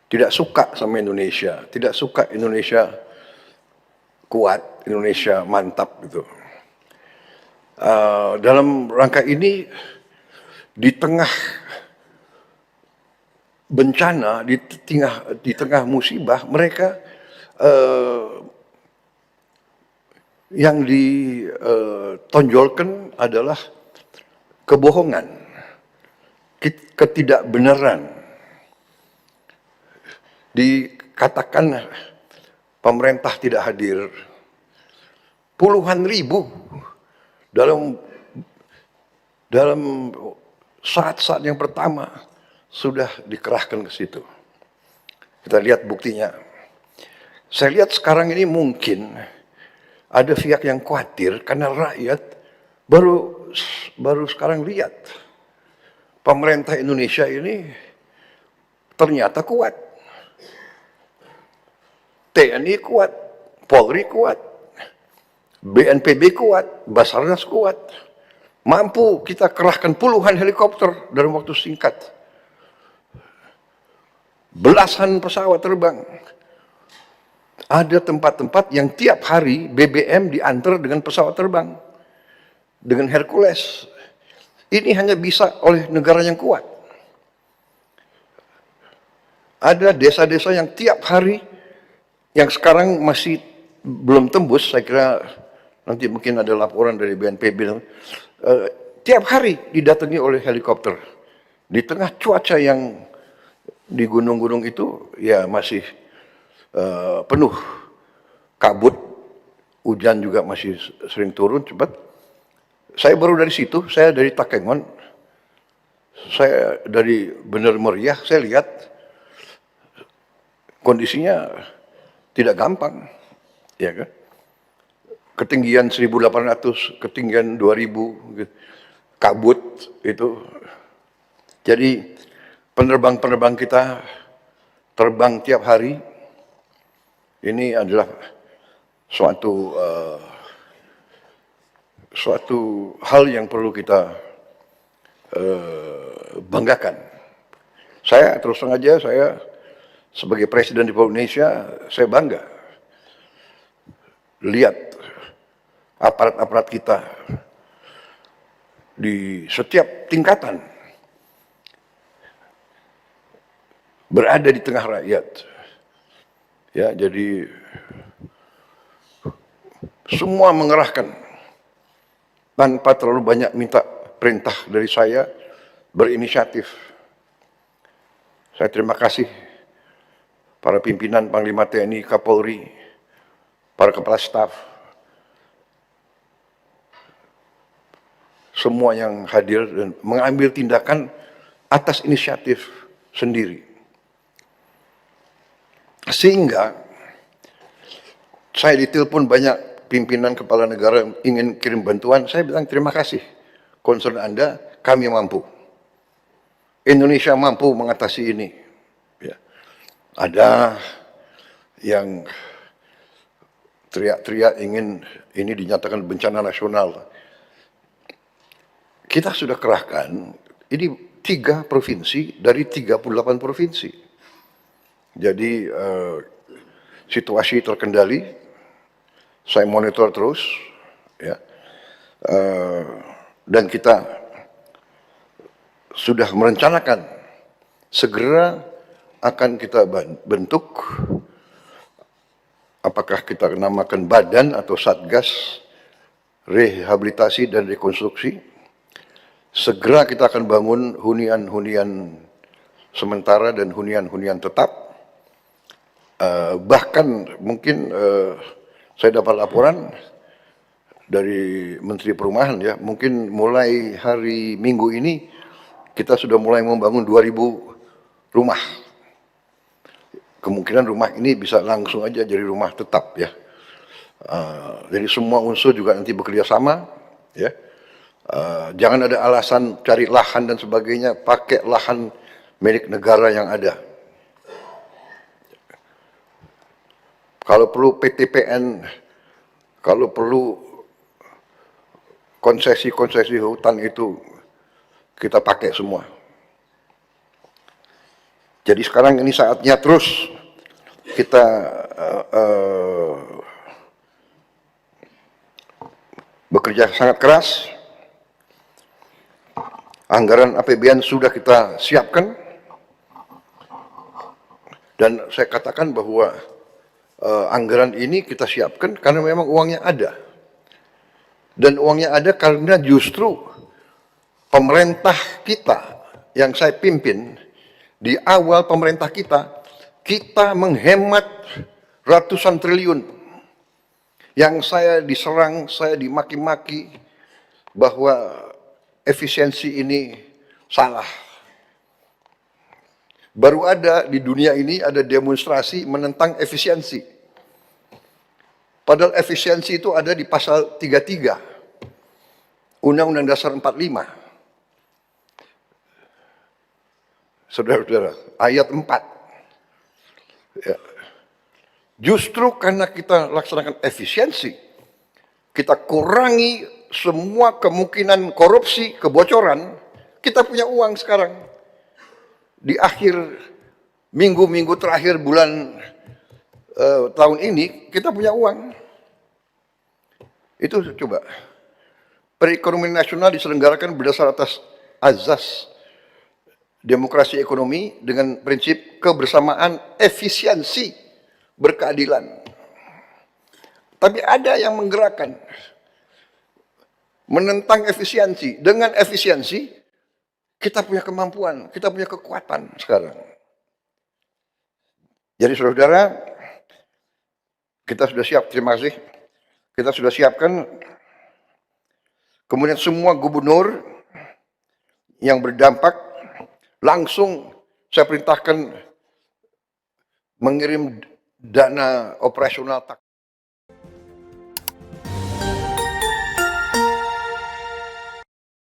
tidak suka sama Indonesia, tidak suka Indonesia kuat, Indonesia mantap gitu. Dalam rangka ini, di tengah bencana, di tengah musibah, mereka yang ditonjolkan adalah kebohongan, ketidakbenaran. Dikatakan pemerintah tidak hadir. Puluhan ribu dalam saat-saat yang pertama sudah dikerahkan ke situ. Kita lihat buktinya. Saya lihat sekarang ini mungkin ada pihak yang khawatir karena rakyat baru sekarang lihat pemerintah Indonesia ini ternyata kuat. TNI kuat, Polri kuat, BNPB kuat, Basarnas kuat. Mampu kita kerahkan puluhan helikopter dalam waktu singkat. Belasan pesawat terbang. Ada tempat-tempat yang tiap hari BBM diantar dengan pesawat terbang. Dengan Hercules. Ini hanya bisa oleh negara yang kuat. Ada desa-desa yang tiap hari, yang sekarang masih belum tembus, saya kira nanti mungkin ada laporan dari BNPB, tiap hari didatangi oleh helikopter. Di tengah cuaca yang di gunung-gunung itu ya masih penuh kabut, hujan juga masih sering turun cepat. Saya baru dari situ, saya dari Takengon, saya dari Bener Meriah, saya lihat kondisinya tidak gampang, ya kan? Ketinggian 1.800, ketinggian 2.000, kabut itu. Jadi penerbang-penerbang kita terbang tiap hari. Ini adalah suatu hal yang perlu kita banggakan. Saya terus terang aja, saya sebagai Presiden Republik Indonesia, saya bangga lihat aparat-aparat kita di setiap tingkatan berada di tengah rakyat. Ya, jadi semua mengerahkan tanpa terlalu banyak minta perintah dari saya, berinisiatif. Saya terima kasih para pimpinan Panglima TNI, Kapolri, para kepala staf, semua yang hadir dan mengambil tindakan atas inisiatif sendiri. Sehingga saya ditelepon banyak pimpinan kepala negara yang ingin kirim bantuan, saya bilang terima kasih, concern Anda, kami mampu. Indonesia mampu mengatasi ini. Ya. Ada yang teriak-teriak ingin ini dinyatakan bencana nasional. Kita sudah kerahkan, ini 3 provinsi dari 38 provinsi. Jadi situasi terkendali, saya monitor terus, ya, dan kita sudah merencanakan segera akan kita bentuk, apakah kita namakan badan atau satgas rehabilitasi dan rekonstruksi. Segera kita akan bangun hunian-hunian sementara dan hunian-hunian tetap. Bahkan mungkin saya dapat laporan dari Menteri Perumahan, ya, mungkin mulai hari Minggu ini kita sudah mulai membangun 2.000 rumah. Kemungkinan rumah ini bisa langsung aja jadi rumah tetap, ya. Jadi semua unsur juga nanti bekerja sama, ya. Jangan ada alasan cari lahan dan sebagainya, pakai lahan milik negara yang ada. Kalau perlu PTPN, kalau perlu konsesi-konsesi hutan itu kita pakai semua. Jadi sekarang ini saatnya terus kita bekerja sangat keras. Anggaran APBN sudah kita siapkan, dan saya katakan bahwa anggaran ini kita siapkan karena memang uangnya ada. Dan uangnya ada karena justru pemerintah kita yang saya pimpin, di awal pemerintah kita menghemat ratusan triliun. Yang saya diserang, saya dimaki-maki bahwa efisiensi ini salah. Baru ada di dunia ini ada demonstrasi menentang efisiensi. Padahal efisiensi itu ada di pasal 33 Undang-Undang Dasar 45. Saudara-saudara, ayat 4. Ya. Justru karena kita laksanakan efisiensi, kita kurangi semua kemungkinan korupsi, kebocoran, kita punya uang sekarang. Di akhir minggu-minggu terakhir bulan tahun ini, kita punya uang. Itu coba. Perekonomian nasional diselenggarakan berdasar atas azas demokrasi ekonomi dengan prinsip kebersamaan, efisiensi, berkeadilan. Tapi ada yang menggerakkan menentang efisiensi. Dengan efisiensi, kita punya kemampuan, kita punya kekuatan sekarang. Jadi saudara, kita sudah siap, terima kasih. Kita sudah siapkan, kemudian semua gubernur yang berdampak, langsung saya perintahkan mengirim dana operasional